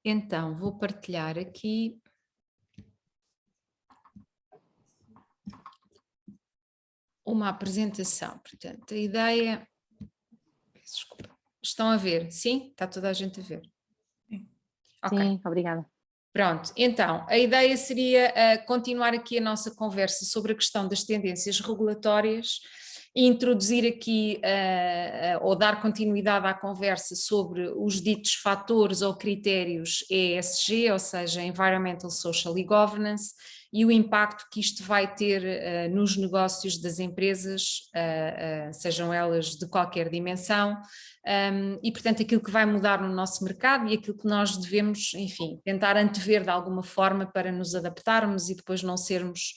Então, vou partilhar aqui uma apresentação. Portanto, a ideia... Desculpa. Estão a ver? Sim? Está toda a gente a ver? Ok. Sim, obrigada. Pronto, então, a ideia seria continuar aqui a nossa conversa sobre a questão das tendências regulatórias e introduzir aqui ou dar continuidade à conversa sobre os ditos fatores ou critérios ESG, ou seja, Environmental, Social e Governance, e o impacto que isto vai ter nos negócios das empresas, sejam elas de qualquer dimensão, e portanto aquilo que vai mudar no nosso mercado e aquilo que nós devemos, enfim, tentar antever de alguma forma para nos adaptarmos e depois não sermos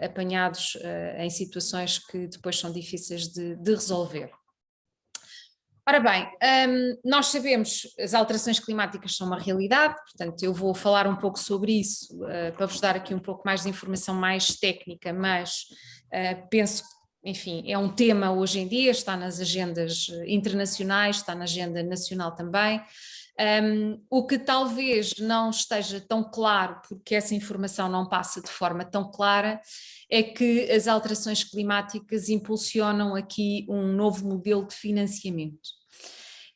apanhados em situações que depois são difíceis de resolver. Ora bem, nós sabemos que as alterações climáticas são uma realidade, portanto eu vou falar um pouco sobre isso para vos dar aqui um pouco mais de informação mais técnica, mas penso que, enfim, é um tema hoje em dia, está nas agendas internacionais, está na agenda nacional também. O que talvez não esteja tão claro, porque essa informação não passa de forma tão clara, é que as alterações climáticas impulsionam aqui um novo modelo de financiamento.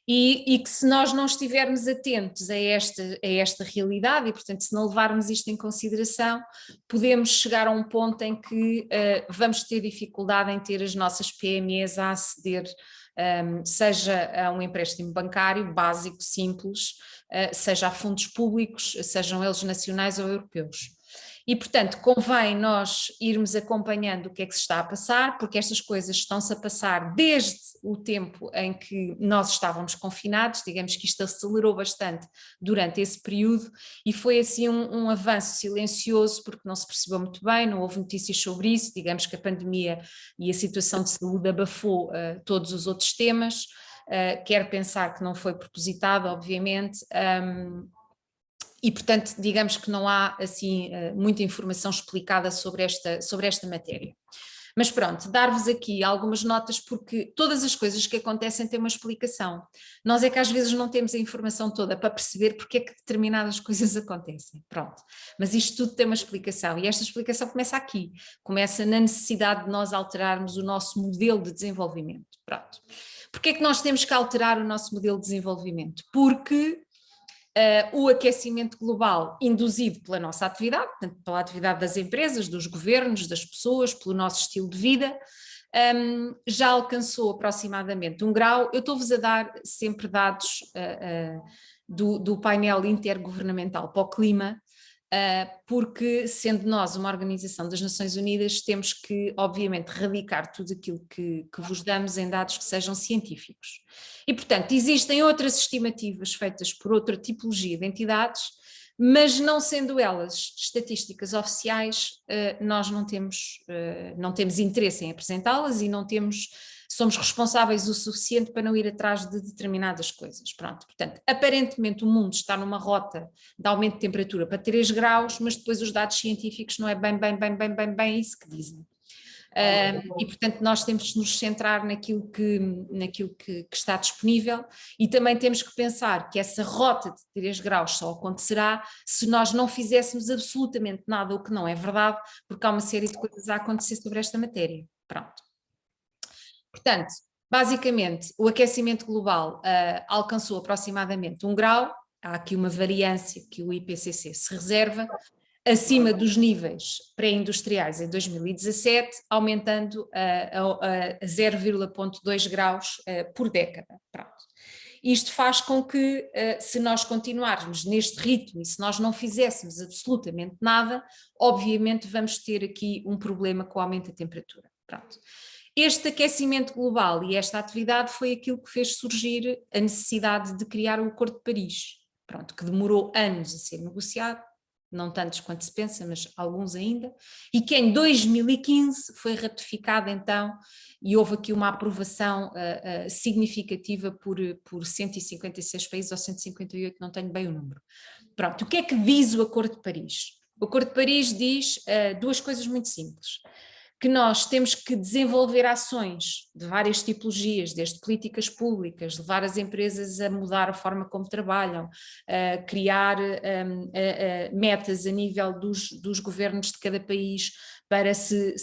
E que se nós não estivermos atentos a esta realidade e, portanto, se não levarmos isto em consideração, podemos chegar a um ponto em que vamos ter dificuldade em ter as nossas PMEs a aceder, seja a um empréstimo bancário básico, simples, seja a fundos públicos, sejam eles nacionais ou europeus. E, portanto, convém nós irmos acompanhando o que é que se está a passar, porque estas coisas estão-se a passar desde o tempo em que nós estávamos confinados, digamos que isto acelerou bastante durante esse período e foi assim um avanço silencioso, porque não se percebeu muito bem, não houve notícias sobre isso, digamos que a pandemia e a situação de saúde abafou todos os outros temas, quero pensar que não foi propositado, obviamente, e, portanto, digamos que não há assim muita informação explicada sobre esta matéria. Mas pronto, dar-vos aqui algumas notas porque todas as coisas que acontecem têm uma explicação. Nós é que às vezes não temos a informação toda para perceber porque é que determinadas coisas acontecem. Pronto, mas isto tudo tem uma explicação e esta explicação começa aqui, começa na necessidade de nós alterarmos o nosso modelo de desenvolvimento. Pronto. Porque é que nós temos que alterar o nosso modelo de desenvolvimento? Porque o aquecimento global induzido pela nossa atividade, portanto, pela atividade das empresas, dos governos, das pessoas, pelo nosso estilo de vida, já alcançou aproximadamente 1 grau. Eu estou-vos a dar sempre dados do painel intergovernamental para o clima, porque sendo nós uma organização das Nações Unidas temos que obviamente radicar tudo aquilo que vos damos em dados que sejam científicos. E portanto existem outras estimativas feitas por outra tipologia de entidades, mas não sendo elas estatísticas oficiais, nós não temos interesse em apresentá-las e somos responsáveis o suficiente para não ir atrás de determinadas coisas. Pronto, portanto, aparentemente o mundo está numa rota de aumento de temperatura para 3 graus, mas depois os dados científicos não é bem isso que dizem. E portanto nós temos de nos centrar naquilo que está disponível e também temos que pensar que essa rota de 3 graus só acontecerá se nós não fizéssemos absolutamente nada, o que não é verdade, porque há uma série de coisas a acontecer sobre esta matéria. Pronto. Portanto, basicamente, o aquecimento global alcançou aproximadamente 1 grau, há aqui uma variância que o IPCC se reserva, acima dos níveis pré-industriais em 2017, aumentando a 0,2 graus por década. Pronto. Isto faz com que, se nós continuarmos neste ritmo e se nós não fizéssemos absolutamente nada, obviamente vamos ter aqui um problema com o aumento da temperatura. Pronto. Este aquecimento global e esta atividade foi aquilo que fez surgir a necessidade de criar o Acordo de Paris, pronto, que demorou anos a ser negociado, não tantos quanto se pensa, mas alguns ainda, e que em 2015 foi ratificado então, e houve aqui uma aprovação significativa por 156 países ou 158, não tenho bem o número. Pronto, o que é que diz o Acordo de Paris? O Acordo de Paris diz duas coisas muito simples. que nós temos que desenvolver ações de várias tipologias, desde políticas públicas, levar as empresas a mudar a forma como trabalham, criar metas a nível dos governos de cada país para se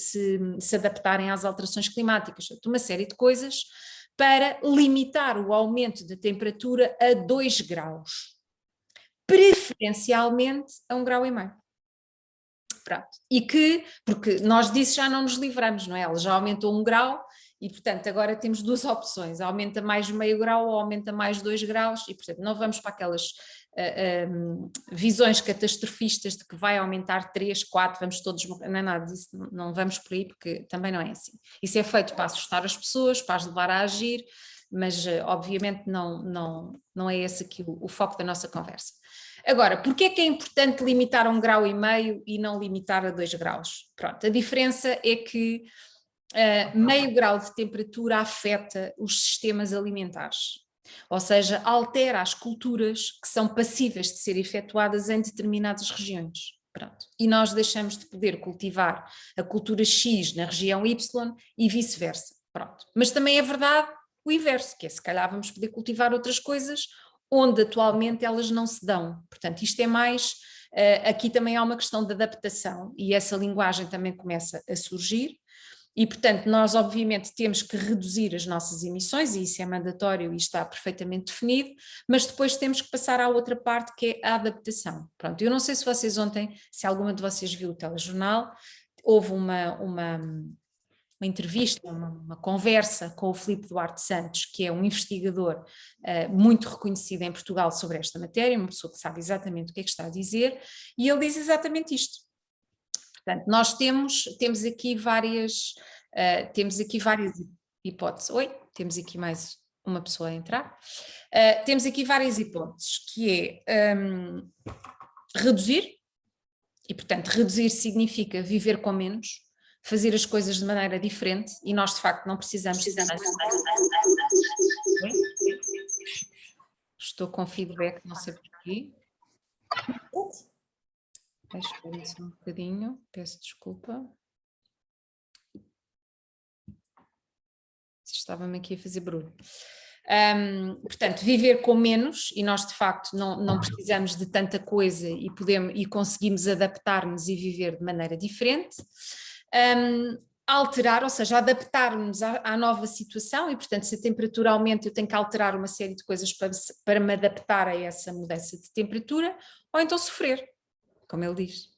adaptarem às alterações climáticas, uma série de coisas para limitar o aumento da temperatura a 2 graus, preferencialmente a 1,5 graus. Pronto. E que, porque nós disso já não nos livramos, não é? Ela já aumentou 1 grau e, portanto, agora temos duas opções, aumenta mais meio grau ou aumenta mais 2 graus e, portanto, não vamos para aquelas visões catastrofistas de que vai aumentar 3, 4, vamos todos morrer, não é nada disso, não vamos por aí porque também não é assim. Isso é feito para assustar as pessoas, para as levar a agir, mas obviamente não é esse aqui o foco da nossa conversa. Agora, porquê é que é importante limitar a 1,5 grau e não limitar a 2 graus? Pronto, a diferença é que meio grau de temperatura afeta os sistemas alimentares, ou seja, altera as culturas que são passíveis de ser efetuadas em determinadas regiões. Pronto. E nós deixamos de poder cultivar a cultura X na região Y e vice-versa. Pronto. Mas também é verdade o inverso, que é se calhar vamos poder cultivar outras coisas onde atualmente elas não se dão. Portanto, isto é mais, aqui também há uma questão de adaptação e essa linguagem também começa a surgir e, portanto, nós obviamente temos que reduzir as nossas emissões e isso é mandatório e está perfeitamente definido, mas depois temos que passar à outra parte que é a adaptação. Pronto, eu não sei se vocês ontem, se alguma de vocês viu o telejornal, houve uma entrevista, uma conversa com o Filipe Duarte Santos, que é um investigador muito reconhecido em Portugal sobre esta matéria, uma pessoa que sabe exatamente o que é que está a dizer, e ele diz exatamente isto. Portanto, nós temos aqui várias hipóteses. Oi, temos aqui mais uma pessoa a entrar. Temos aqui várias hipóteses, que é reduzir, e portanto reduzir significa viver com menos, fazer as coisas de maneira diferente e nós de facto não precisamos. Estou com feedback, não sei porquê. Espera só um bocadinho, peço desculpa. Estava-me aqui a fazer barulho. Portanto, viver com menos e nós de facto não precisamos de tanta coisa e conseguimos adaptar-nos e viver de maneira diferente. Alterar, ou seja, adaptar-nos à nova situação e, portanto, se a temperatura aumenta eu tenho que alterar uma série de coisas para me adaptar a essa mudança de temperatura, ou então sofrer, como ele diz.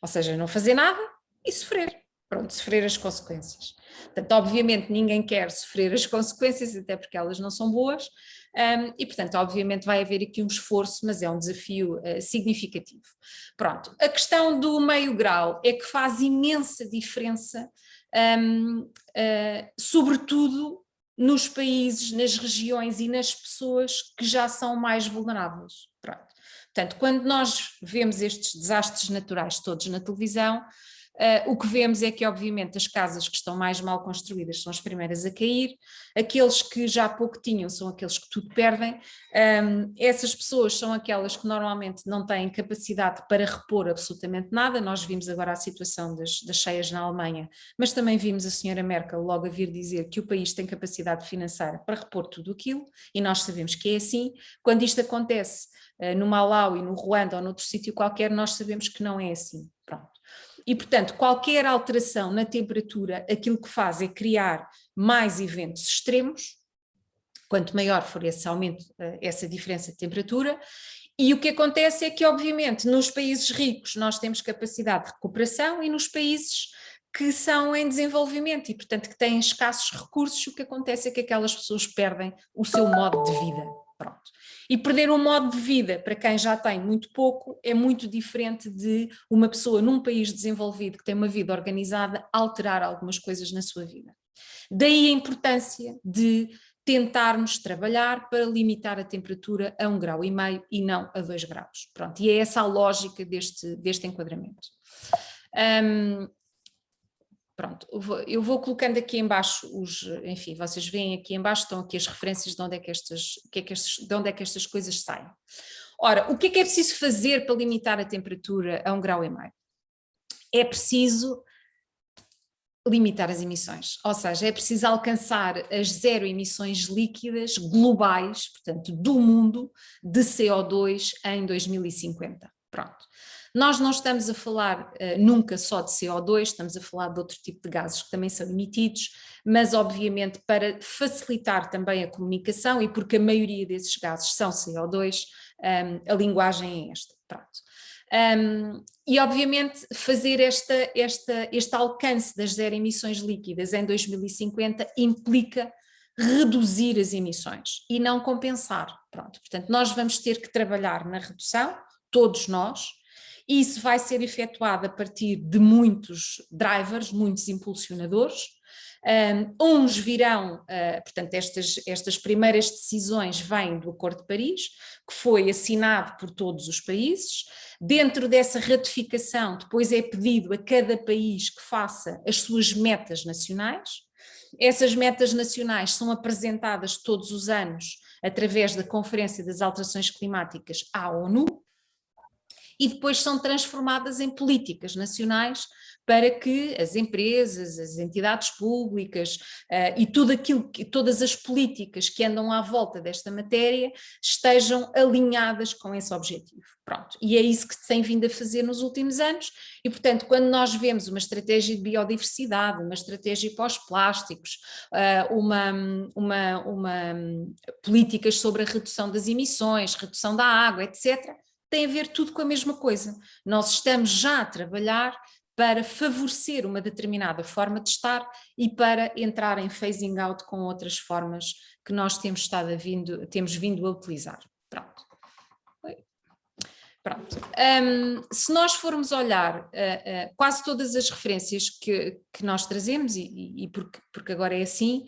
Ou seja, não fazer nada e sofrer. Pronto, sofrer as consequências. Portanto, obviamente ninguém quer sofrer as consequências, até porque elas não são boas, e portanto, obviamente vai haver aqui um esforço, mas é um desafio significativo. Pronto, a questão do meio grau é que faz imensa diferença, sobretudo nos países, nas regiões e nas pessoas que já são mais vulneráveis. Pronto. Portanto, quando nós vemos estes desastres naturais todos na televisão, o que vemos é que obviamente as casas que estão mais mal construídas são as primeiras a cair, aqueles que já pouco tinham são aqueles que tudo perdem, essas pessoas são aquelas que normalmente não têm capacidade para repor absolutamente nada. Nós vimos agora a situação das cheias na Alemanha, mas também vimos a senhora Merkel logo a vir dizer que o país tem capacidade financeira para repor tudo aquilo, e nós sabemos que é assim. Quando isto acontece no Malau e no Ruanda ou noutro sítio qualquer, nós sabemos que não é assim. Pronto. E, portanto, qualquer alteração na temperatura, aquilo que faz é criar mais eventos extremos, quanto maior for esse aumento, essa diferença de temperatura, e o que acontece é que, obviamente, nos países ricos nós temos capacidade de recuperação e nos países que são em desenvolvimento e, portanto, que têm escassos recursos, o que acontece é que aquelas pessoas perdem o seu modo de vida. Pronto. E perder um modo de vida para quem já tem muito pouco é muito diferente de uma pessoa num país desenvolvido que tem uma vida organizada alterar algumas coisas na sua vida. Daí a importância de tentarmos trabalhar para limitar a temperatura a 1,5 grau e não a 2 graus. Pronto, e é essa a lógica deste enquadramento. Pronto, eu vou colocando aqui em baixo enfim, vocês veem aqui em baixo, estão aqui as referências de onde é que estas coisas saem. Ora, o que é preciso fazer para limitar a temperatura a 1,5 graus? É preciso limitar as emissões, ou seja, é preciso alcançar as zero emissões líquidas globais, portanto, do mundo, de CO2 em 2050. Pronto. Nós não estamos a falar nunca só de CO2, estamos a falar de outro tipo de gases que também são emitidos, mas obviamente para facilitar também a comunicação e porque a maioria desses gases são CO2, a linguagem é esta. Pronto. E obviamente fazer este alcance das zero emissões líquidas em 2050 implica reduzir as emissões e não compensar. Pronto, portanto, nós vamos ter que trabalhar na redução, todos nós, e isso vai ser efetuado a partir de muitos drivers, muitos impulsionadores. Uns virão, portanto, estas primeiras decisões vêm do Acordo de Paris, que foi assinado por todos os países. Dentro dessa ratificação, depois é pedido a cada país que faça as suas metas nacionais. Essas metas nacionais são apresentadas todos os anos através da Conferência das Alterações Climáticas à ONU e depois são transformadas em políticas nacionais para que as empresas, as entidades públicas e todas as políticas que andam à volta desta matéria estejam alinhadas com esse objetivo. Pronto, e é isso que se tem vindo a fazer nos últimos anos e, portanto, quando nós vemos uma estratégia de biodiversidade, uma estratégia para os plásticos, políticas sobre a redução das emissões, redução da água, etc., tem a ver tudo com a mesma coisa. Nós estamos já a trabalhar para favorecer uma determinada forma de estar e para entrar em phasing out com outras formas que nós temos vindo a utilizar. Pronto. Pronto. Se nós formos olhar quase todas as referências que nós trazemos, e porque agora é assim,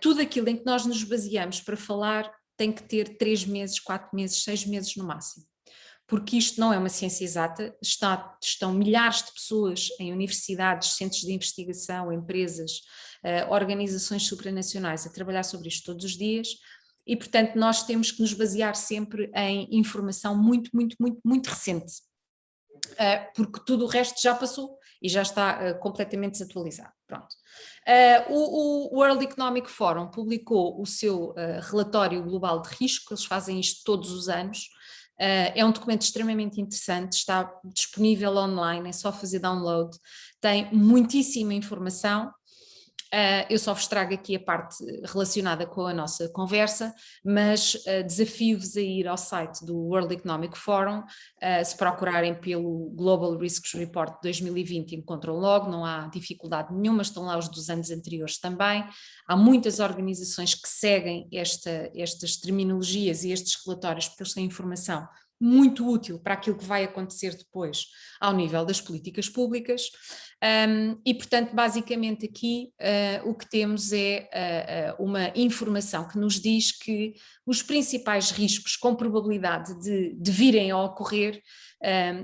tudo aquilo em que nós nos baseamos para falar tem que ter 3 meses, 4 meses, 6 meses no máximo. Porque isto não é uma ciência exata, estão milhares de pessoas em universidades, centros de investigação, empresas, organizações supranacionais a trabalhar sobre isto todos os dias e, portanto, nós temos que nos basear sempre em informação muito, muito, muito, muito recente, porque tudo o resto já passou e já está completamente desatualizado. Pronto. O World Economic Forum publicou o seu relatório global de risco, eles fazem isto todos os anos. É um documento extremamente interessante, está disponível online, é só fazer download, tem muitíssima informação. Eu só vos trago aqui a parte relacionada com a nossa conversa, mas desafio-vos a ir ao site do World Economic Forum, se procurarem pelo Global Risks Report 2020 encontram logo, não há dificuldade nenhuma, estão lá os dos anos anteriores também. Há muitas organizações que seguem estas terminologias e estes relatórios porque eles têm informação muito útil para aquilo que vai acontecer depois ao nível das políticas públicas e portanto basicamente aqui o que temos é uma informação que nos diz que os principais riscos com probabilidade de virem a ocorrer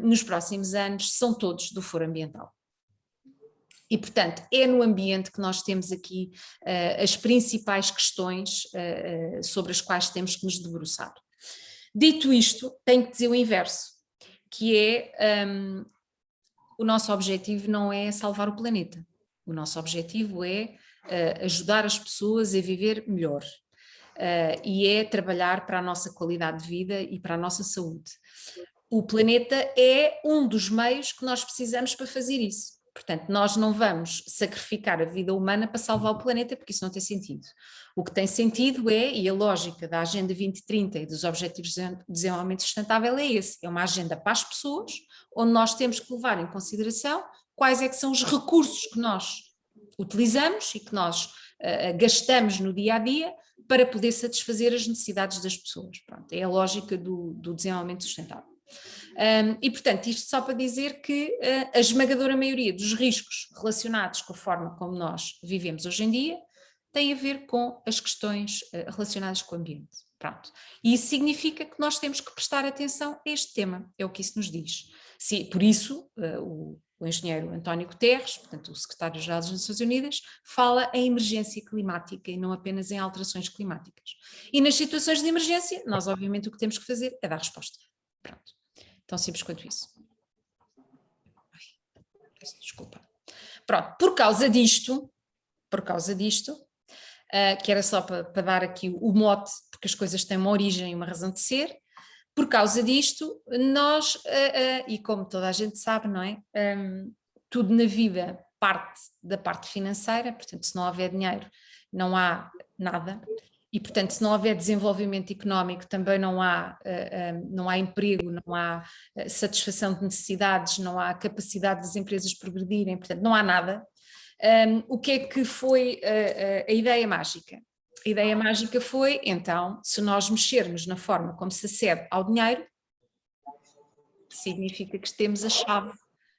nos próximos anos são todos do foro ambiental. E, portanto, é no ambiente que nós temos aqui as principais questões sobre as quais temos que nos debruçar. Dito isto, tenho que dizer o inverso, que é o nosso objetivo não é salvar o planeta, o nosso objetivo é ajudar as pessoas a viver melhor e é trabalhar para a nossa qualidade de vida e para a nossa saúde. O planeta é um dos meios que nós precisamos para fazer isso. Portanto, nós não vamos sacrificar a vida humana para salvar o planeta, porque isso não tem sentido. O que tem sentido e a lógica da Agenda 2030 e dos Objetivos de Desenvolvimento Sustentável é esse, é uma agenda para as pessoas, onde nós temos que levar em consideração quais é que são os recursos que nós utilizamos e que nós gastamos no dia a dia para poder satisfazer as necessidades das pessoas. Pronto, é a lógica do desenvolvimento sustentável. E portanto isto só para dizer que a esmagadora maioria dos riscos relacionados com a forma como nós vivemos hoje em dia tem a ver com as questões relacionadas com o ambiente. Pronto. E isso significa que nós temos que prestar atenção a este tema, é o que isso nos diz. Por isso o engenheiro António Guterres, portanto o secretário-geral das Nações Unidas, fala em emergência climática e não apenas em alterações climáticas. E nas situações de emergência, nós obviamente o que temos que fazer é dar resposta. Pronto. Tão simples quanto isso. Desculpa. Pronto, por causa disto, que era só para dar aqui o mote, porque as coisas têm uma origem e uma razão de ser. Por causa disto, nós, e como toda a gente sabe, não é? Tudo na vida parte da parte financeira, portanto, se não houver dinheiro, não há nada. E, portanto, se não houver desenvolvimento económico, também não há emprego, não há satisfação de necessidades, não há capacidade das empresas progredirem, portanto, não há nada. O que é que foi a ideia mágica? A ideia mágica foi, então, se nós mexermos na forma como se acede ao dinheiro, significa que temos a chave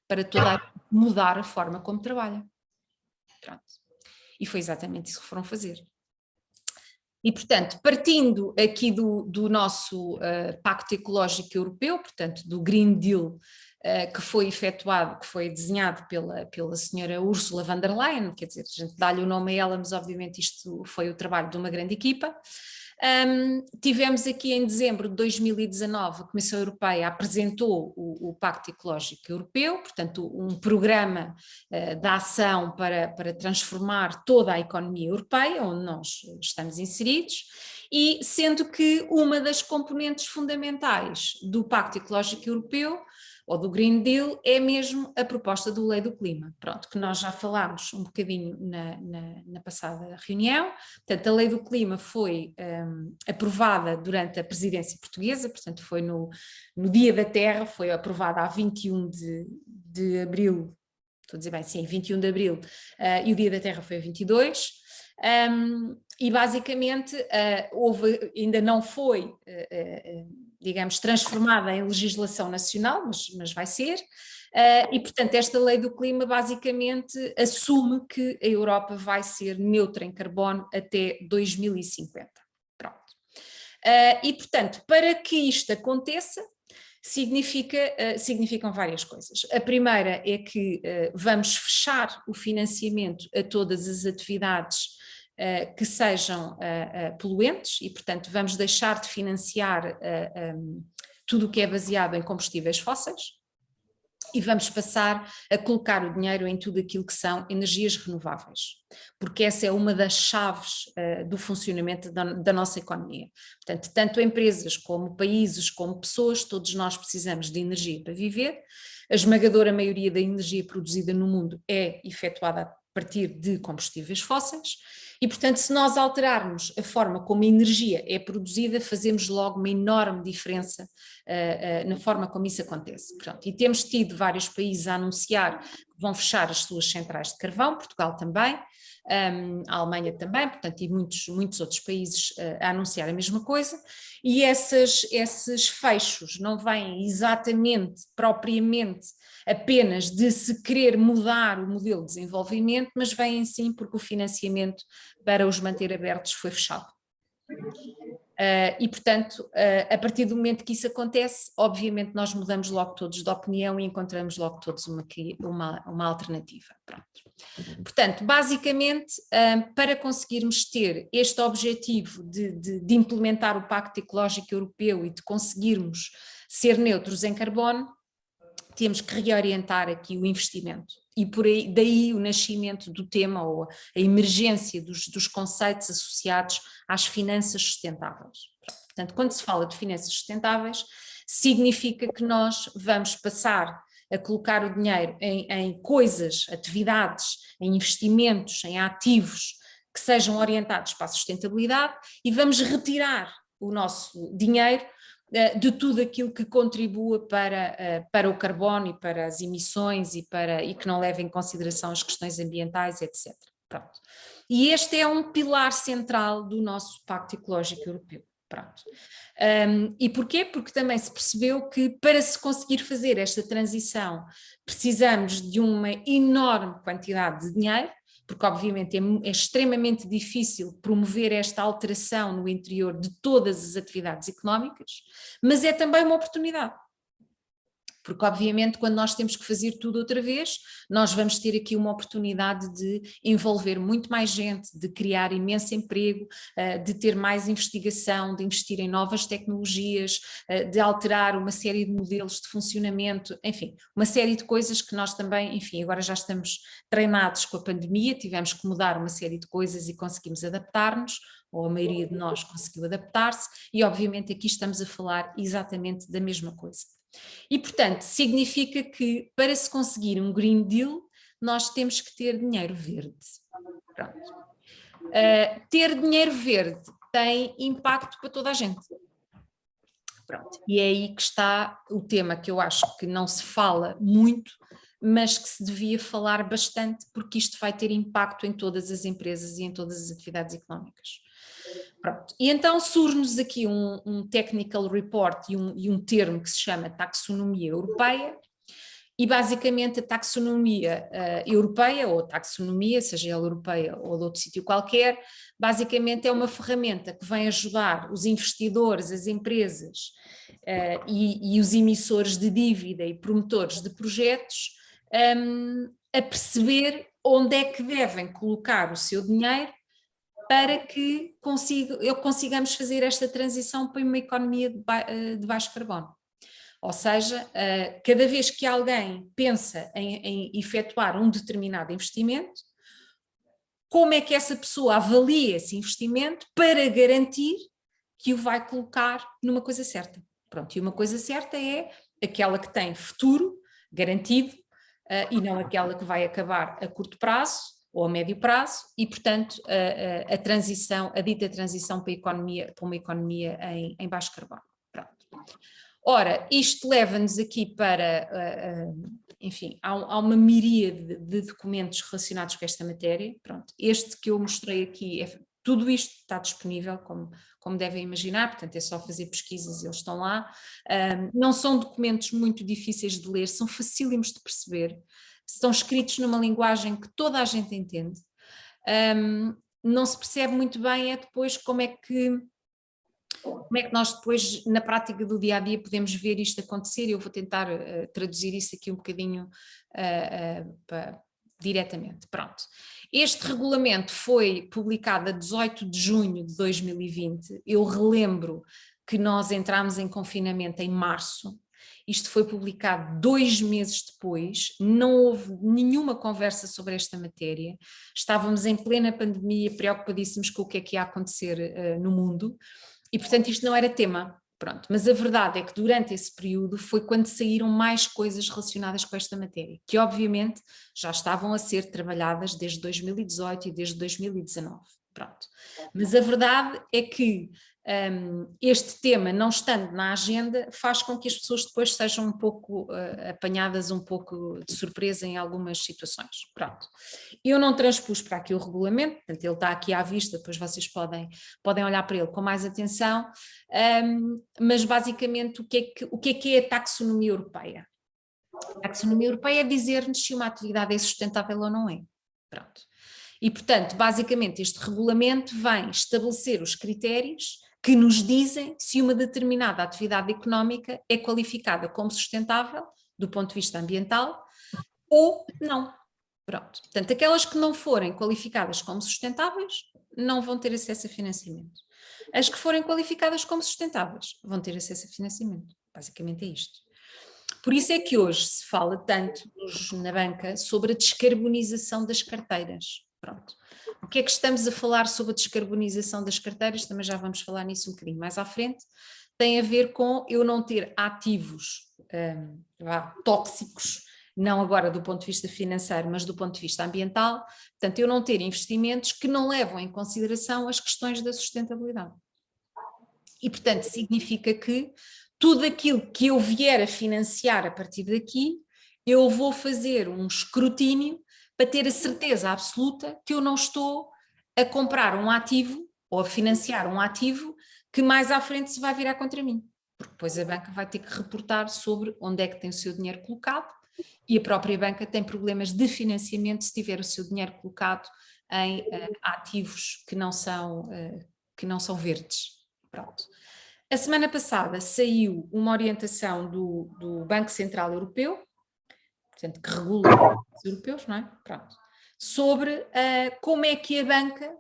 para mudar a forma como trabalha. Pronto. E foi exatamente isso que foram fazer. E, portanto, partindo aqui do nosso Pacto Ecológico Europeu, portanto, do Green Deal, que foi efetuado, que foi desenhado pela senhora Ursula von der Leyen, quer dizer, a gente dá-lhe o nome a ela, mas obviamente isto foi o trabalho de uma grande equipa. Tivemos aqui em dezembro de 2019, a Comissão Europeia apresentou o Pacto Ecológico Europeu, portanto um programa de ação para transformar toda a economia europeia, onde nós estamos inseridos, e sendo que uma das componentes fundamentais do Pacto Ecológico Europeu ou do Green Deal é mesmo a proposta do Lei do Clima, pronto, que nós já falámos um bocadinho na passada reunião. Portanto, a Lei do Clima foi aprovada durante a presidência portuguesa, portanto foi no Dia da Terra, foi aprovada a 21 de abril, estou a dizer bem, sim, 21 de abril, e o Dia da Terra foi a 22, e basicamente ainda não foi, digamos, transformada em legislação nacional, mas vai ser, e portanto esta lei do clima basicamente assume que a Europa vai ser neutra em carbono até 2050, pronto. E portanto, para que isto aconteça, significam várias coisas. A primeira é que vamos fechar o financiamento a todas as atividades que sejam poluentes e, portanto, vamos deixar de financiar tudo o que é baseado em combustíveis fósseis e vamos passar a colocar o dinheiro em tudo aquilo que são energias renováveis, porque essa é uma das chaves do funcionamento da nossa economia. Portanto, tanto empresas como países, como pessoas, todos nós precisamos de energia para viver. A esmagadora maioria da energia produzida no mundo é efetuada a partir de combustíveis fósseis e, portanto, se nós alterarmos a forma como a energia é produzida, fazemos logo uma enorme diferença na forma como isso acontece. Pronto, e temos tido vários países a anunciar que vão fechar as suas centrais de carvão, Portugal também, a Alemanha também, portanto, e muitos outros países a anunciar a mesma coisa, e esses fechos não vêm exatamente, propriamente, apenas de se querer mudar o modelo de desenvolvimento, mas vêm sim porque o financiamento para os manter abertos foi fechado. E portanto, a partir do momento que isso acontece, obviamente nós mudamos logo todos de opinião e encontramos logo todos uma alternativa. Pronto. Portanto, basicamente, para conseguirmos ter este objetivo de implementar o Pacto Ecológico Europeu e de conseguirmos ser neutros em carbono, temos que reorientar aqui o investimento. E daí o nascimento do tema ou a emergência dos conceitos associados às finanças sustentáveis. Portanto, quando se fala de finanças sustentáveis, significa que nós vamos passar a colocar o dinheiro em coisas, atividades, em investimentos, em ativos que sejam orientados para a sustentabilidade e vamos retirar o nosso dinheiro de tudo aquilo que contribua para o carbono e para as emissões e que não leve em consideração as questões ambientais, etc. Pronto. E este é um pilar central do nosso Pacto Ecológico Europeu. Pronto. E porquê? Porque também se percebeu que para se conseguir fazer esta transição precisamos de uma enorme quantidade de dinheiro, porque obviamente é extremamente difícil promover esta alteração no interior de todas as atividades económicas, mas é também uma oportunidade. Porque obviamente quando nós temos que fazer tudo outra vez, nós vamos ter aqui uma oportunidade de envolver muito mais gente, de criar imenso emprego, de ter mais investigação, de investir em novas tecnologias, de alterar uma série de modelos de funcionamento, enfim, uma série de coisas que nós também, enfim, agora já estamos treinados com a pandemia, tivemos que mudar uma série de coisas e conseguimos adaptar-nos, ou a maioria de nós conseguiu adaptar-se, e obviamente aqui estamos a falar exatamente da mesma coisa. E, portanto, significa que para se conseguir um Green Deal, nós temos que ter dinheiro verde. Pronto. Ter dinheiro verde tem impacto para toda a gente. Pronto. E é aí que está o tema que eu acho que não se fala muito, mas que se devia falar bastante, porque isto vai ter impacto em todas as empresas e em todas as atividades económicas. Pronto. E então surge-nos aqui um technical report e um termo que se chama taxonomia europeia, e basicamente a taxonomia europeia, ou taxonomia, seja ela europeia ou de outro sítio qualquer, basicamente é uma ferramenta que vem ajudar os investidores, as empresas e os emissores de dívida e promotores de projetos a perceber onde é que devem colocar o seu dinheiro para que consigamos fazer esta transição para uma economia de baixo carbono. Ou seja, cada vez que alguém pensa em efetuar um determinado investimento, como é que essa pessoa avalia esse investimento para garantir que o vai colocar numa coisa certa? Pronto, e uma coisa certa é aquela que tem futuro garantido e não aquela que vai acabar a curto prazo ou a médio prazo, e portanto a dita transição para uma economia em baixo carbono. Pronto. Ora, isto leva-nos aqui para, enfim, há uma miríade de documentos relacionados com esta matéria. Pronto, este que eu mostrei aqui, tudo isto está disponível, como devem imaginar, portanto é só fazer pesquisas e eles estão lá. Não são documentos muito difíceis de ler, são facílimos de perceber, estão escritos numa linguagem que toda a gente entende. Não se percebe muito bem depois como é que nós depois, na prática do dia-a-dia, podemos ver isto acontecer. Eu vou tentar traduzir isso aqui um bocadinho diretamente. Pronto. Este regulamento foi publicado a 18 de junho de 2020. Eu relembro que nós entramos em confinamento em março. Isto foi publicado 2 meses depois, não houve nenhuma conversa sobre esta matéria, estávamos em plena pandemia, preocupadíssimos com o que é que ia acontecer no mundo. E, portanto, isto não era tema, pronto. Mas a verdade é que durante esse período foi quando saíram mais coisas relacionadas com esta matéria, que obviamente já estavam a ser trabalhadas desde 2018 e desde 2019, pronto. Mas a verdade é que este tema, não estando na agenda, faz com que as pessoas depois sejam um pouco apanhadas um pouco de surpresa em algumas situações. Pronto. Eu não transpus para aqui o regulamento, portanto ele está aqui à vista, depois vocês podem olhar para ele com mais atenção, mas basicamente o que é a taxonomia europeia? A taxonomia europeia é dizer-nos se uma atividade é sustentável ou não é. Pronto. E portanto, basicamente este regulamento vem estabelecer os critérios que nos dizem se uma determinada atividade económica é qualificada como sustentável, do ponto de vista ambiental, ou não. Pronto. Portanto, aquelas que não forem qualificadas como sustentáveis não vão ter acesso a financiamento. As que forem qualificadas como sustentáveis vão ter acesso a financiamento. Basicamente é isto. Por isso é que hoje se fala tanto na banca sobre a descarbonização das carteiras. Pronto. O que é que estamos a falar sobre a descarbonização das carteiras? Também já vamos falar nisso um bocadinho mais à frente. Tem a ver com eu não ter ativos tóxicos, não agora do ponto de vista financeiro, mas do ponto de vista ambiental. Portanto, eu não ter investimentos que não levam em consideração as questões da sustentabilidade. E, portanto, significa que tudo aquilo que eu vier a financiar a partir daqui, eu vou fazer um escrutínio para ter a certeza absoluta que eu não estou a comprar um ativo ou a financiar um ativo que mais à frente se vai virar contra mim. Porque depois a banca vai ter que reportar sobre onde é que tem o seu dinheiro colocado e a própria banca tem problemas de financiamento se tiver o seu dinheiro colocado em ativos que não são verdes. Pronto. A semana passada saiu uma orientação do Banco Central Europeu, portanto, que regula os europeus, não é? Pronto. Sobre como é que a banca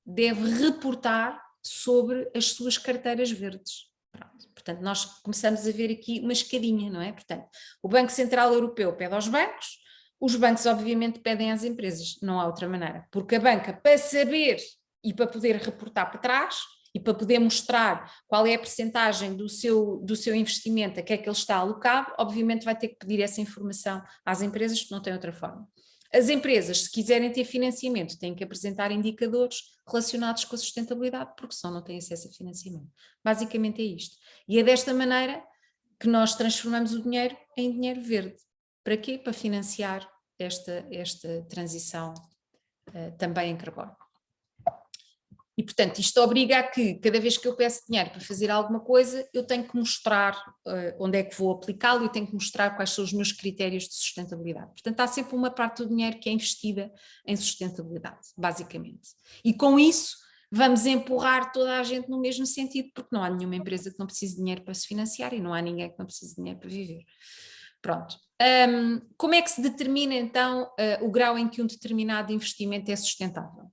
deve reportar sobre as suas carteiras verdes. Pronto. Portanto, nós começamos a ver aqui uma escadinha, não é? Portanto, o Banco Central Europeu pede aos bancos, os bancos obviamente pedem às empresas, não há outra maneira, porque a banca, para saber e para poder reportar para trás, e para poder mostrar qual é a percentagem do seu investimento, a que é que ele está alocado, obviamente vai ter que pedir essa informação às empresas, porque não tem outra forma. As empresas, se quiserem ter financiamento, têm que apresentar indicadores relacionados com a sustentabilidade, porque senão não têm acesso a financiamento. Basicamente é isto. E é desta maneira que nós transformamos o dinheiro em dinheiro verde. Para quê? Para financiar esta transição também em carbono. E, portanto, isto obriga a que, cada vez que eu peço dinheiro para fazer alguma coisa, eu tenho que mostrar onde é que vou aplicá-lo e tenho que mostrar quais são os meus critérios de sustentabilidade. Portanto, há sempre uma parte do dinheiro que é investida em sustentabilidade, basicamente. E com isso, vamos empurrar toda a gente no mesmo sentido, porque não há nenhuma empresa que não precise de dinheiro para se financiar e não há ninguém que não precise de dinheiro para viver. Pronto. Como é que se determina, então, o grau em que um determinado investimento é sustentável?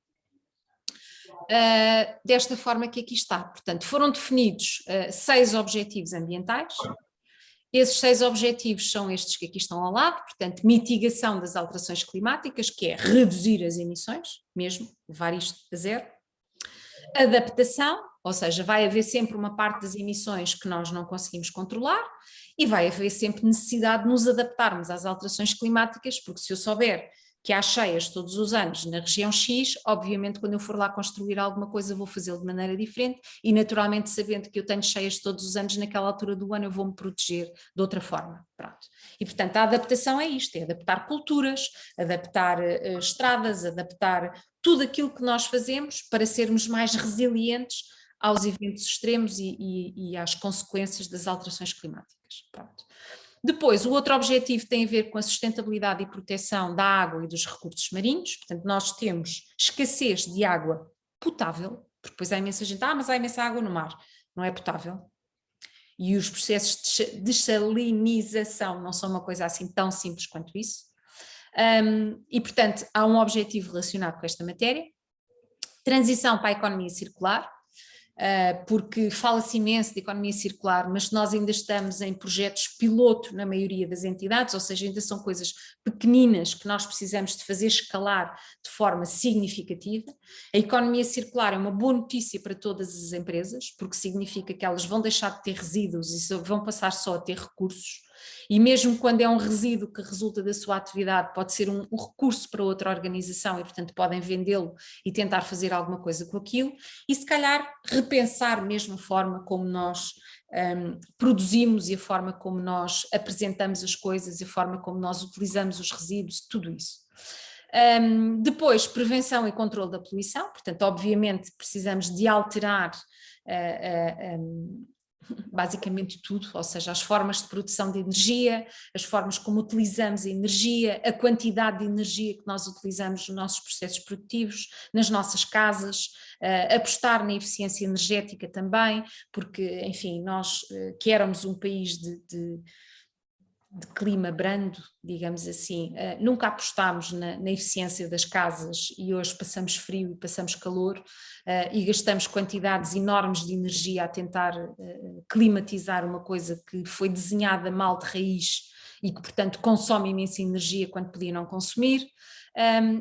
Desta forma que aqui está. Portanto, foram definidos 6 objetivos ambientais. Esses 6 objetivos são estes que aqui estão ao lado, portanto, mitigação das alterações climáticas, que é reduzir as emissões, mesmo, levar isto a zero. Adaptação, ou seja, vai haver sempre uma parte das emissões que nós não conseguimos controlar e vai haver sempre necessidade de nos adaptarmos às alterações climáticas, porque se eu souber que há cheias todos os anos na região X, obviamente quando eu for lá construir alguma coisa vou fazê-lo de maneira diferente e naturalmente sabendo que eu tenho cheias todos os anos naquela altura do ano eu vou-me proteger de outra forma. Pronto. E portanto a adaptação é isto, é adaptar culturas, adaptar estradas, adaptar tudo aquilo que nós fazemos para sermos mais resilientes aos eventos extremos e às consequências das alterações climáticas. Pronto. Depois, o outro objetivo tem a ver com a sustentabilidade e proteção da água e dos recursos marinhos, portanto nós temos escassez de água potável, porque depois há imensa gente, mas há imensa água no mar, não é potável. E os processos de dessalinização não são uma coisa assim tão simples quanto isso. E portanto há um objetivo relacionado com esta matéria, transição para a economia circular, porque fala-se imenso de economia circular, mas nós ainda estamos em projetos piloto na maioria das entidades, ou seja, ainda são coisas pequeninas que nós precisamos de fazer escalar de forma significativa. A economia circular é uma boa notícia para todas as empresas, porque significa que elas vão deixar de ter resíduos e vão passar só a ter recursos. E mesmo quando é um resíduo que resulta da sua atividade, pode ser um recurso para outra organização e, portanto, podem vendê-lo e tentar fazer alguma coisa com aquilo e, se calhar, repensar mesmo a forma como nós produzimos e a forma como nós apresentamos as coisas e a forma como nós utilizamos os resíduos, tudo isso. Depois, prevenção e controle da poluição, portanto, obviamente precisamos de alterar basicamente tudo, ou seja, as formas de produção de energia, as formas como utilizamos a energia, a quantidade de energia que nós utilizamos nos nossos processos produtivos, nas nossas casas, apostar na eficiência energética também, porque, enfim, nós que éramos um país de clima brando, digamos assim, nunca apostámos na eficiência das casas e hoje passamos frio e passamos calor e gastamos quantidades enormes de energia a tentar climatizar uma coisa que foi desenhada mal de raiz e que, portanto, consome imensa energia quando podia não consumir.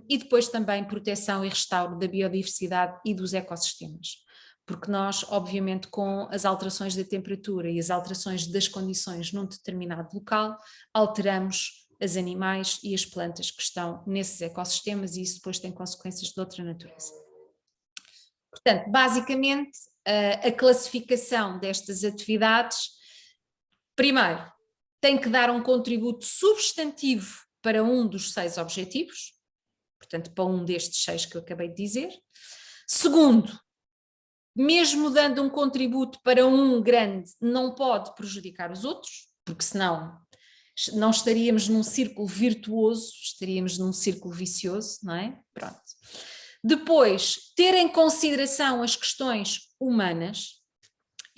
E depois também proteção e restauro da biodiversidade e dos ecossistemas. Porque nós, obviamente, com as alterações da temperatura e as alterações das condições num determinado local, alteramos os animais e as plantas que estão nesses ecossistemas e isso depois tem consequências de outra natureza. Portanto, basicamente, a classificação destas atividades, primeiro, tem que dar um contributo substantivo para um dos 6 objetivos, portanto, para um destes 6 que eu acabei de dizer. Segundo, mesmo dando um contributo para um grande, não pode prejudicar os outros, porque senão não estaríamos num círculo virtuoso, estaríamos num círculo vicioso, não é? Pronto. Depois, ter em consideração as questões humanas,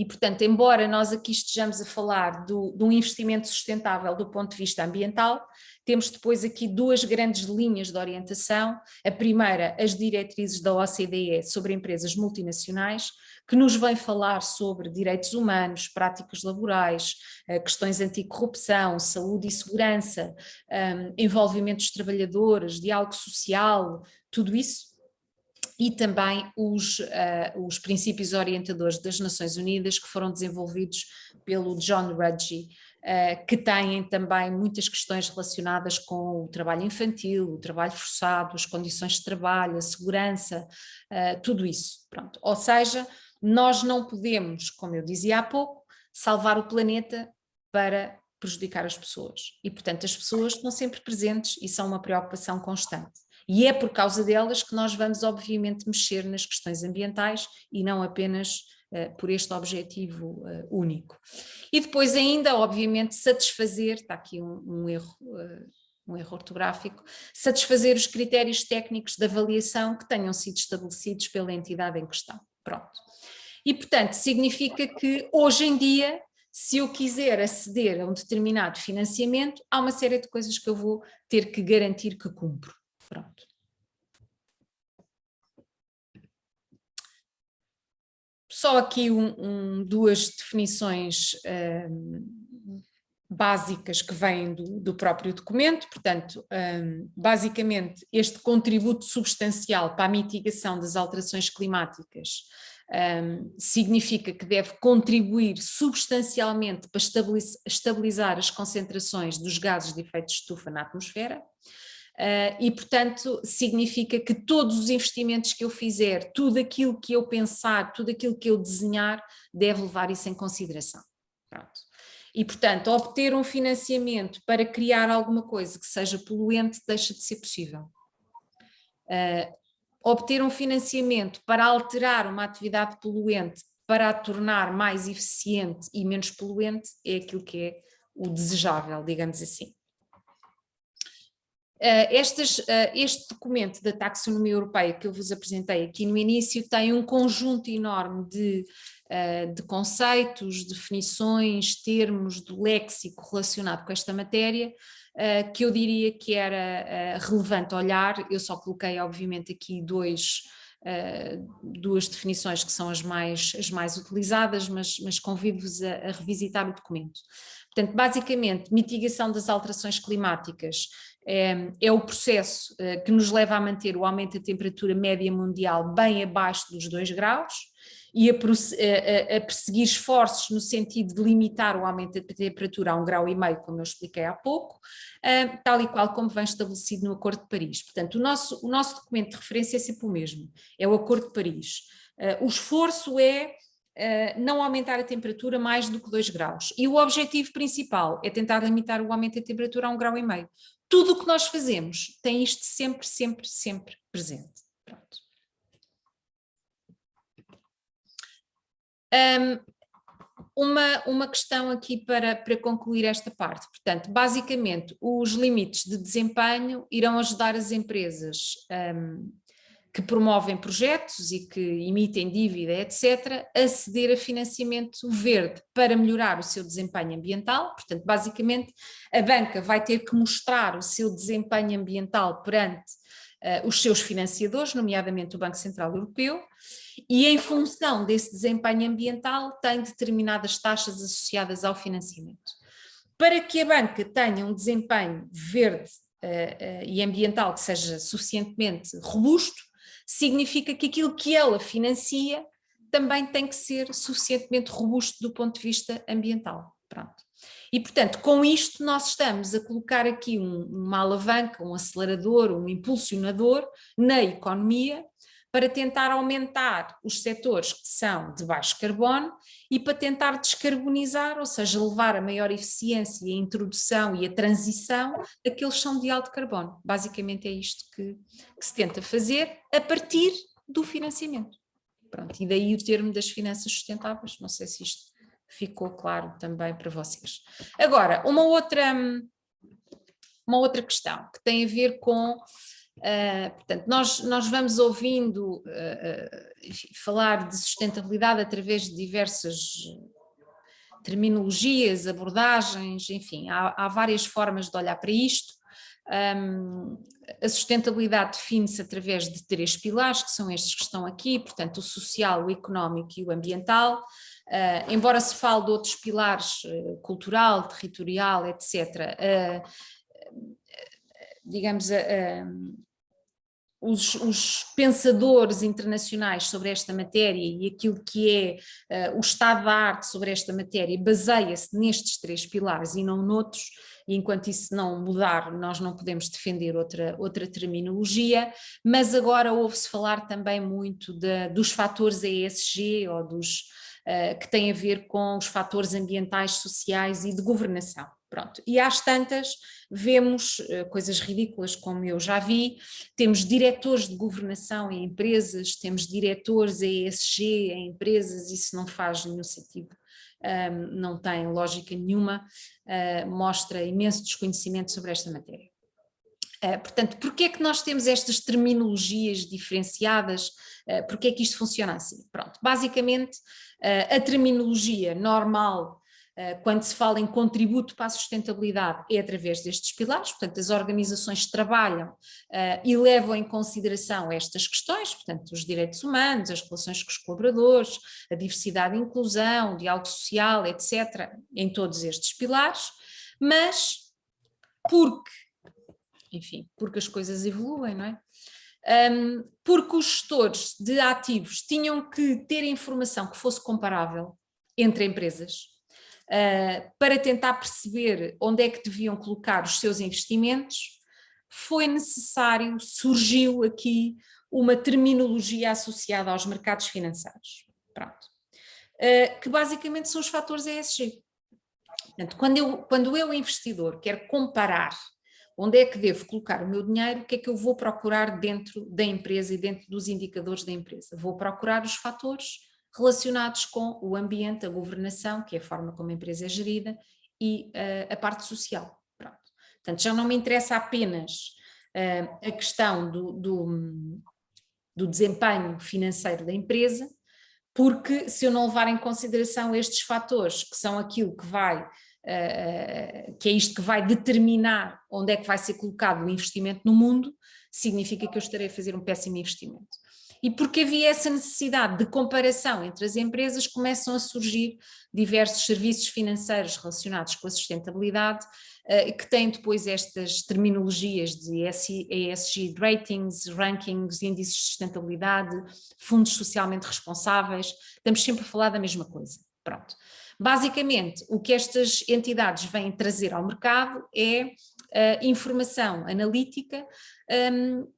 E, portanto, embora nós aqui estejamos a falar de um investimento sustentável do ponto de vista ambiental, temos depois aqui duas grandes linhas de orientação. A primeira, as diretrizes da OCDE sobre empresas multinacionais, que nos vem falar sobre direitos humanos, práticas laborais, questões anticorrupção, saúde e segurança, envolvimento dos trabalhadores, diálogo social, tudo isso. E também os princípios orientadores das Nações Unidas, que foram desenvolvidos pelo John Ruggie, que têm também muitas questões relacionadas com o trabalho infantil, o trabalho forçado, as condições de trabalho, a segurança, tudo isso. Pronto. Ou seja, nós não podemos, como eu dizia há pouco, salvar o planeta para prejudicar as pessoas. E, portanto, as pessoas estão sempre presentes e são uma preocupação constante. E é por causa delas que nós vamos, obviamente, mexer nas questões ambientais e não apenas por este objetivo único. E depois ainda, obviamente, satisfazer, está aqui um erro ortográfico, satisfazer os critérios técnicos de avaliação que tenham sido estabelecidos pela entidade em questão. Pronto. E, portanto, significa que hoje em dia, se eu quiser aceder a um determinado financiamento, há uma série de coisas que eu vou ter que garantir que cumpro. Pronto. Só aqui duas definições básicas que vêm do próprio documento. Portanto, basicamente, este contributo substancial para a mitigação das alterações climáticas significa que deve contribuir substancialmente para estabilizar as concentrações dos gases de efeito de estufa na atmosfera. E, portanto, significa que todos os investimentos que eu fizer, tudo aquilo que eu pensar, tudo aquilo que eu desenhar, deve levar isso em consideração. Pronto. E, portanto, obter um financiamento para criar alguma coisa que seja poluente deixa de ser possível. Obter um financiamento para alterar uma atividade poluente para a tornar mais eficiente e menos poluente é aquilo que é o desejável, digamos assim. Este documento da taxonomia europeia que eu vos apresentei aqui no início tem um conjunto enorme de conceitos, definições, termos, do léxico relacionado com esta matéria, que eu diria que era relevante olhar. Eu só coloquei obviamente aqui duas definições que são as mais utilizadas, mas convido-vos a revisitar o documento. Portanto, basicamente, mitigação das alterações climáticas é o processo que nos leva a manter o aumento da temperatura média mundial bem abaixo dos 2 graus e a perseguir esforços no sentido de limitar o aumento da temperatura a 1,5 graus, como eu expliquei há pouco, tal e qual como vem estabelecido no Acordo de Paris. Portanto, o nosso documento de referência é sempre o mesmo, é o Acordo de Paris. O esforço é não aumentar a temperatura mais do que 2 graus. E o objetivo principal é tentar limitar o aumento da temperatura a 1,5 graus. Tudo o que nós fazemos tem isto sempre, sempre, sempre presente. Pronto. Uma questão aqui para concluir esta parte. Portanto, basicamente, os limites de desempenho irão ajudar as empresas que promovem projetos e que emitem dívida, etc., a ceder a financiamento verde para melhorar o seu desempenho ambiental. Portanto, basicamente, a banca vai ter que mostrar o seu desempenho ambiental perante os seus financiadores, nomeadamente o Banco Central Europeu, e em função desse desempenho ambiental tem determinadas taxas associadas ao financiamento. Para que a banca tenha um desempenho verde e ambiental que seja suficientemente robusto, significa que aquilo que ela financia também tem que ser suficientemente robusto do ponto de vista ambiental. Pronto. E, portanto, com isto nós estamos a colocar aqui uma alavanca, um acelerador, um impulsionador na economia para tentar aumentar os setores que são de baixo carbono e para tentar descarbonizar, ou seja, levar a maior eficiência e a introdução e a transição daqueles que são de alto carbono. Basicamente é isto que se tenta fazer a partir do financiamento. Pronto, e daí o termo das finanças sustentáveis, não sei se isto ficou claro também para vocês. Agora, uma outra questão que tem a ver com Portanto, nós vamos ouvindo enfim, falar de sustentabilidade através de diversas terminologias, abordagens, enfim, há várias formas de olhar para isto. A sustentabilidade define-se através de 3 pilares, que são estes que estão aqui, portanto, o social, o económico e o ambiental. Embora se fale de outros pilares, cultural, territorial, etc., digamos, os pensadores internacionais sobre esta matéria e aquilo que é o estado da arte sobre esta matéria baseia-se nestes 3 pilares e não noutros, e enquanto isso não mudar nós não podemos defender outra terminologia, mas agora ouve-se falar também muito dos fatores ESG ou que têm a ver com os fatores ambientais, sociais e de governação. Pronto. E às tantas vemos coisas ridículas como eu já vi, temos diretores de governação em empresas, temos diretores ESG em empresas, isso não faz nenhum sentido, não tem lógica nenhuma, mostra imenso desconhecimento sobre esta matéria. Portanto, porquê é que nós temos estas terminologias diferenciadas? Porquê é que isto funciona assim? Pronto, basicamente a terminologia normal quando se fala em contributo para a sustentabilidade é através destes pilares, portanto as organizações trabalham e levam em consideração estas questões, portanto os direitos humanos, as relações com os colaboradores, a diversidade e inclusão, o diálogo social, etc., em todos estes pilares, mas porque as coisas evoluem, não é? Porque os gestores de ativos tinham que ter informação que fosse comparável entre empresas, para tentar perceber onde é que deviam colocar os seus investimentos, surgiu aqui uma terminologia associada aos mercados financeiros, pronto, que basicamente são os fatores ESG. Portanto, quando eu investidor quero comparar onde é que devo colocar o meu dinheiro, o que é que eu vou procurar dentro da empresa e dentro dos indicadores da empresa? Vou procurar os fatores relacionados com o ambiente, a governação, que é a forma como a empresa é gerida, e a parte social. Pronto. Portanto, já não me interessa apenas a questão do desempenho financeiro da empresa, porque se eu não levar em consideração estes fatores, que são aquilo que que é isto que vai determinar onde é que vai ser colocado o investimento no mundo, significa que eu estarei a fazer um péssimo investimento. E porque havia essa necessidade de comparação entre as empresas, começam a surgir diversos serviços financeiros relacionados com a sustentabilidade, que têm depois estas terminologias de ESG ratings, rankings, índices de sustentabilidade, fundos socialmente responsáveis, estamos sempre a falar da mesma coisa. Pronto. Basicamente, o que estas entidades vêm trazer ao mercado é informação analítica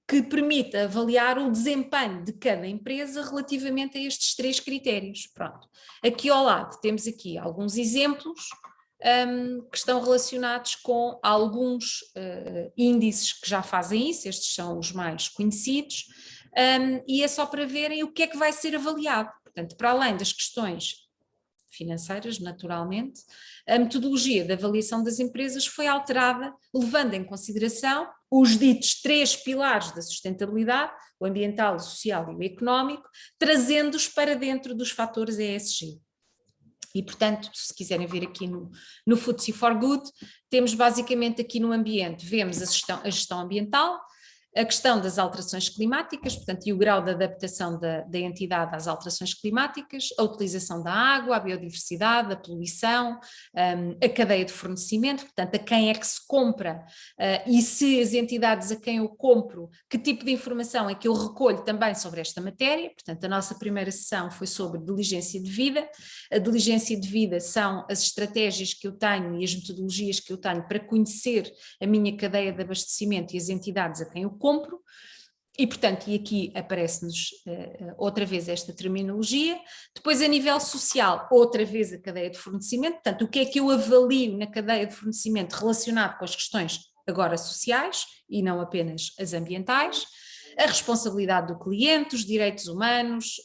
que permite avaliar o desempenho de cada empresa relativamente a estes 3 critérios. Pronto. Aqui ao lado temos aqui alguns exemplos que estão relacionados com alguns índices que já fazem isso, estes são os mais conhecidos, e é só para verem o que é que vai ser avaliado. Portanto, para além das questões financeiras, naturalmente, a metodologia de avaliação das empresas foi alterada, levando em consideração os ditos 3 pilares da sustentabilidade, o ambiental, o social e o económico, trazendo-os para dentro dos fatores ESG. E, portanto, se quiserem ver aqui no FTSE4Good, temos basicamente aqui no ambiente, vemos a gestão ambiental, a questão das alterações climáticas, portanto, e o grau de adaptação da entidade às alterações climáticas, a utilização da água, a biodiversidade, a poluição, a cadeia de fornecimento, portanto, a quem é que se compra e se as entidades a quem eu compro, que tipo de informação é que eu recolho também sobre esta matéria. Portanto, a nossa primeira sessão foi sobre diligência de vida. A diligência de vida são as estratégias que eu tenho e as metodologias que eu tenho para conhecer a minha cadeia de abastecimento e as entidades a quem eu compro, e portanto, e aqui aparece-nos outra vez esta terminologia. Depois a nível social, outra vez a cadeia de fornecimento, portanto o que é que eu avalio na cadeia de fornecimento relacionado com as questões agora sociais e não apenas as ambientais, a responsabilidade do cliente, os direitos humanos,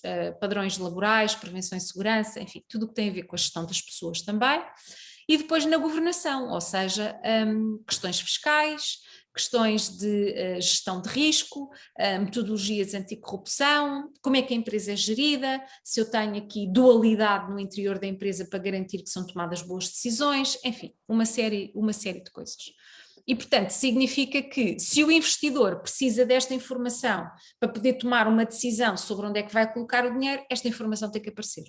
padrões laborais, prevenção e segurança, enfim, tudo o que tem a ver com a gestão das pessoas também. E depois na governação, ou seja, questões fiscais, questões de gestão de risco, metodologias anticorrupção, como é que a empresa é gerida, se eu tenho aqui dualidade no interior da empresa para garantir que são tomadas boas decisões, enfim, uma série de coisas. E, portanto, significa que se o investidor precisa desta informação para poder tomar uma decisão sobre onde é que vai colocar o dinheiro, esta informação tem que aparecer.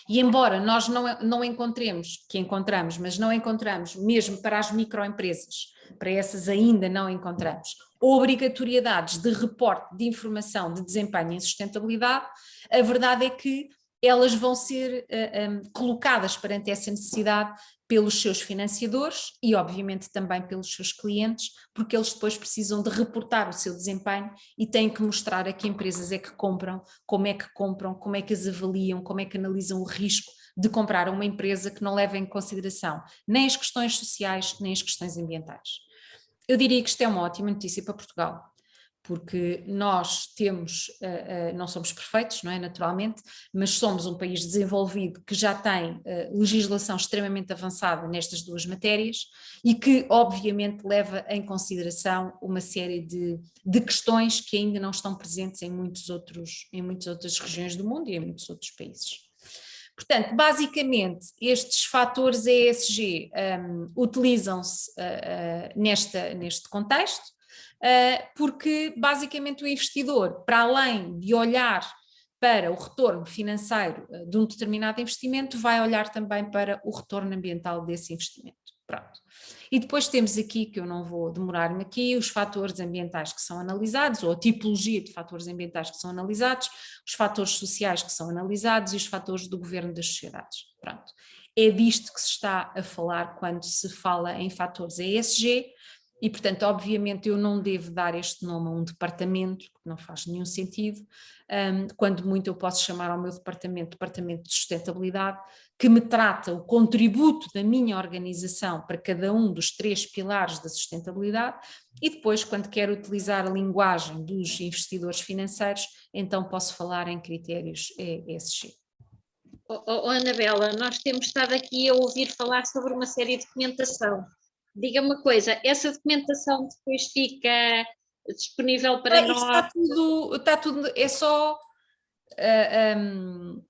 E embora nós não encontremos, que encontramos, mas não encontramos mesmo para as microempresas, para essas ainda não encontramos, obrigatoriedades de reporte de informação de desempenho em sustentabilidade, a verdade é que elas vão ser colocadas perante essa necessidade pelos seus financiadores e obviamente também pelos seus clientes, porque eles depois precisam de reportar o seu desempenho e têm que mostrar a que empresas é que compram, como é que as avaliam, como é que analisam o risco de comprar a uma empresa que não leva em consideração nem as questões sociais, nem as questões ambientais. Eu diria que isto é uma ótima notícia para Portugal, porque nós temos, não somos perfeitos, não é, naturalmente, mas somos um país desenvolvido que já tem legislação extremamente avançada nestas duas matérias e que obviamente leva em consideração uma série de questões que ainda não estão presentes em muitas outras regiões do mundo e em muitos outros países. Portanto, basicamente, estes fatores ESG utilizam-se neste contexto, porque basicamente o investidor, para além de olhar para o retorno financeiro de um determinado investimento, vai olhar também para o retorno ambiental desse investimento. Pronto. E depois temos aqui, que eu não vou demorar-me aqui, os fatores ambientais que são analisados, ou a tipologia de fatores ambientais que são analisados, os fatores sociais que são analisados e os fatores do governo das sociedades. Pronto. É disto que se está a falar quando se fala em fatores ESG. E, portanto, obviamente eu não devo dar este nome a um departamento, que não faz nenhum sentido, quando muito eu posso chamar ao meu departamento de sustentabilidade, que me trata o contributo da minha organização para cada um dos 3 pilares da sustentabilidade, e depois, quando quero utilizar a linguagem dos investidores financeiros, então posso falar em critérios ESG. Anabela, nós temos estado aqui a ouvir falar sobre uma série de documentação. Diga-me uma coisa, essa documentação depois fica disponível para nós? Está tudo, é só...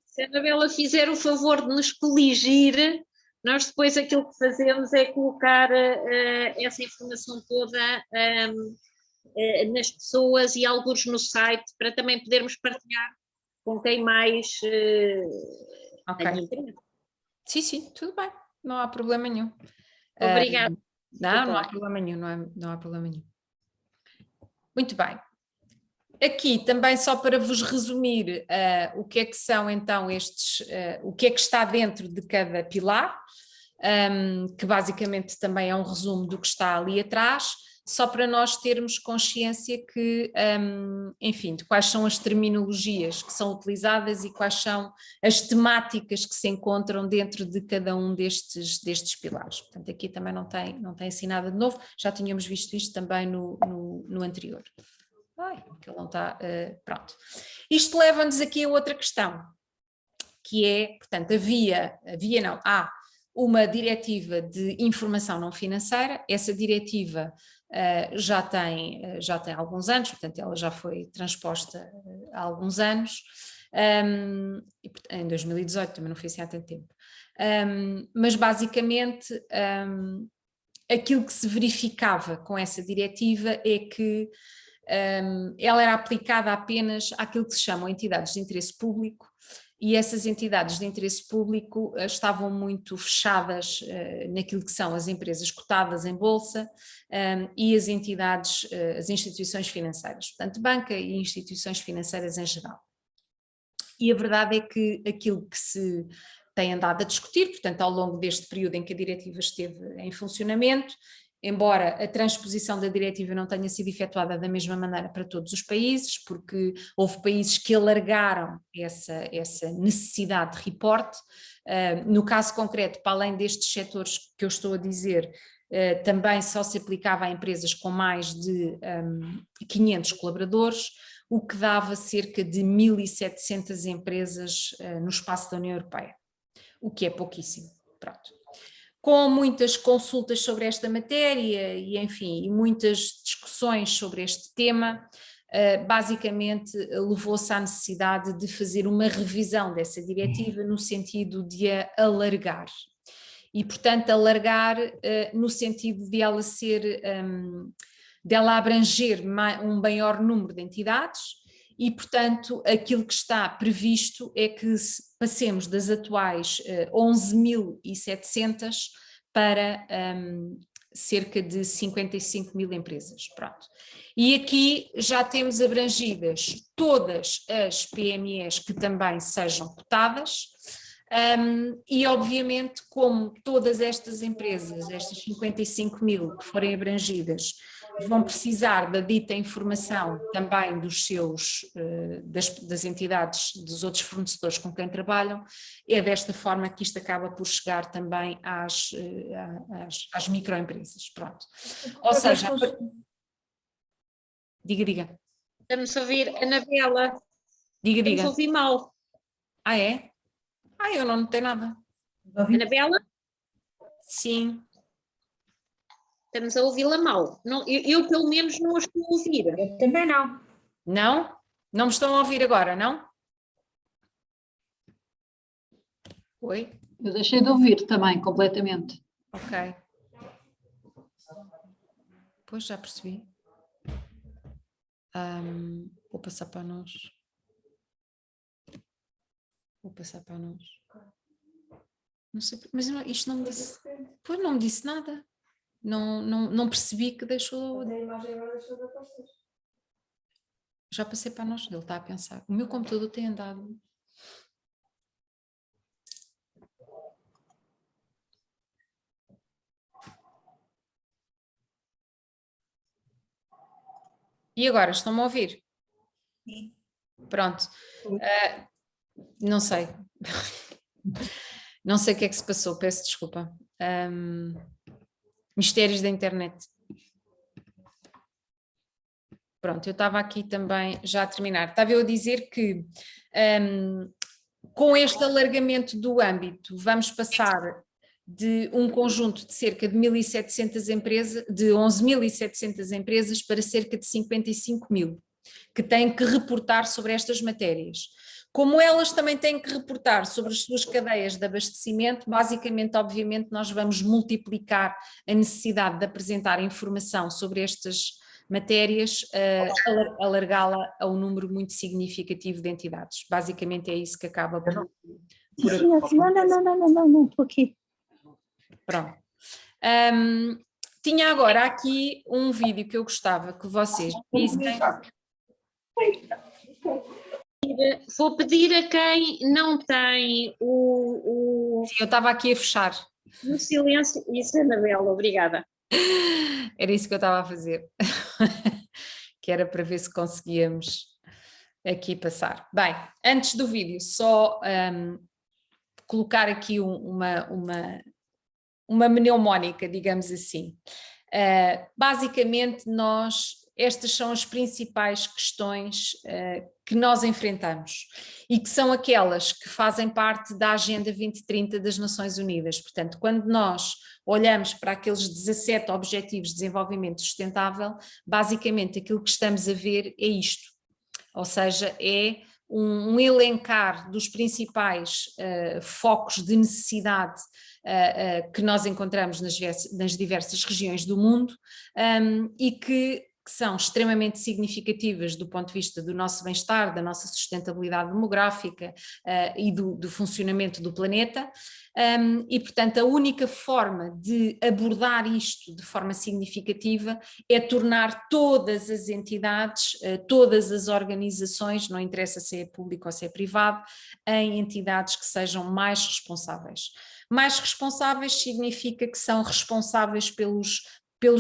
Se a Anabela fizer o favor de nos coligir, nós depois aquilo que fazemos é colocar essa informação toda nas pessoas e alguns no site, para também podermos partilhar com quem mais tenha interesse. Sim, tudo bem, não há problema nenhum. Obrigada. Não há problema nenhum, não há problema nenhum. Muito bem. Aqui também só para vos resumir o que é que são então o que é que está dentro de cada pilar, que basicamente também é um resumo do que está ali atrás, só para nós termos consciência que, enfim, de quais são as terminologias que são utilizadas e quais são as temáticas que se encontram dentro de cada um destes pilares. Portanto, aqui também não tem assim nada de novo, já tínhamos visto isto também no anterior. Que ele não está, pronto. Isto leva-nos aqui a outra questão, que é, portanto, há uma diretiva de informação não financeira, essa diretiva já tem alguns anos, portanto ela já foi transposta há alguns anos, em 2018, também não foi assim há tanto tempo, mas basicamente aquilo que se verificava com essa diretiva é que ela era aplicada apenas àquilo que se chamam entidades de interesse público, e essas entidades de interesse público estavam muito fechadas naquilo que são as empresas cotadas em bolsa e as entidades, as instituições financeiras, portanto banca e instituições financeiras em geral. E a verdade é que aquilo que se tem andado a discutir, portanto ao longo deste período em que a diretiva esteve em funcionamento, embora a transposição da diretiva não tenha sido efetuada da mesma maneira para todos os países, porque houve países que alargaram essa necessidade de reporte. No caso concreto, para além destes setores que eu estou a dizer, também só se aplicava a empresas com mais de 500 colaboradores, o que dava cerca de 1.700 empresas no espaço da União Europeia, o que é pouquíssimo. Pronto. com muitas consultas sobre esta matéria e, enfim, e muitas discussões sobre este tema, basicamente levou-se à necessidade de fazer uma revisão dessa diretiva no sentido de a alargar. E, portanto, alargar no sentido de ela ser, dela abranger um maior número de entidades e, portanto, aquilo que está previsto é que passemos das atuais 11.700 para cerca de 55 mil empresas. Pronto. E aqui já temos abrangidas todas as PMEs que também sejam cotadas, e obviamente como todas estas empresas, estas 55 mil que forem abrangidas, vão precisar da dita informação também dos seus, das entidades, dos outros fornecedores com quem trabalham, é desta forma que isto acaba por chegar também às microempresas, pronto. Ou seja, diga. Estamos a ouvir, Anabela, diga. estamos a ouvir mal. Ah, é? Eu não notei nada. Anabela? Sim. Estamos a ouvi-la mal. Não, eu pelo menos não a estou a ouvir. Eu também não. Não? Não me estão a ouvir agora, não? Oi? Eu deixei de ouvir também, completamente. Ok. Pois, já percebi. Vou passar para nós. Não sei, mas isto não me disse. Pois não me disse nada. Não percebi que deixou. A imagem agora deixou de aparecer. Já passei para nós, ele está a pensar. O meu computador tem andado. E agora, estão-me a ouvir? Sim. Pronto. Não sei. Não sei o que é que se passou, peço desculpa. Mistérios da internet. Pronto, eu estava aqui também já a terminar. Estava eu a dizer que com este alargamento do âmbito vamos passar de um conjunto de cerca de 1.700 empresas, de 11.700 empresas para cerca de 55 mil, que têm que reportar sobre estas matérias. Como elas também têm que reportar sobre as suas cadeias de abastecimento, basicamente, obviamente, nós vamos multiplicar a necessidade de apresentar informação sobre estas matérias, alargá-la a um número muito significativo de entidades. Basicamente é isso que acaba por... Não, estou aqui. Pronto. Tinha agora aqui um vídeo que eu gostava que vocês vissem. Vou pedir a quem não tem o... Sim, eu estava aqui a fechar. No silêncio, isso, Anabela, obrigada. Era isso que eu estava a fazer, que era para ver se conseguíamos aqui passar. Bem, antes do vídeo, só colocar aqui uma mnemónica, digamos assim. Basicamente, estas são as principais questões que nós enfrentamos e que são aquelas que fazem parte da Agenda 2030 das Nações Unidas. Portanto, quando nós olhamos para aqueles 17 Objetivos de Desenvolvimento Sustentável, basicamente aquilo que estamos a ver é isto, ou seja, é um elencar dos principais focos de necessidade que nós encontramos nas diversas regiões do mundo e que são extremamente significativas do ponto de vista do nosso bem-estar, da nossa sustentabilidade demográfica e do funcionamento do planeta. E, portanto, a única forma de abordar isto de forma significativa é tornar todas as entidades, todas as organizações, não interessa se é público ou se é privado, em entidades que sejam mais responsáveis. Mais responsáveis significa que são responsáveis pelos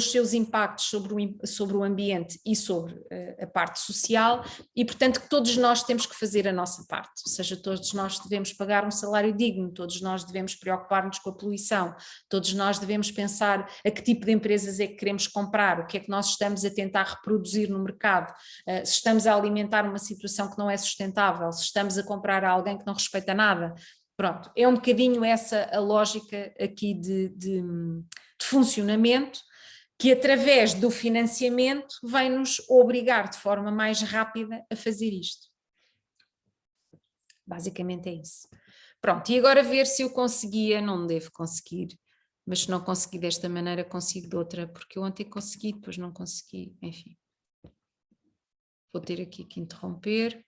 seus impactos sobre o ambiente e sobre a parte social e, portanto, que todos nós temos que fazer a nossa parte, ou seja, todos nós devemos pagar um salário digno, todos nós devemos preocupar-nos com a poluição, todos nós devemos pensar a que tipo de empresas é que queremos comprar, o que é que nós estamos a tentar reproduzir no mercado, se estamos a alimentar uma situação que não é sustentável, se estamos a comprar a alguém que não respeita nada. Pronto, é um bocadinho essa a lógica aqui de funcionamento, que através do financiamento vai nos obrigar de forma mais rápida a fazer isto. Basicamente é isso. Pronto, e agora ver se eu conseguia, não devo conseguir, mas se não conseguir desta maneira consigo de outra, porque eu ontem consegui, depois não consegui, enfim. Vou ter aqui que interromper.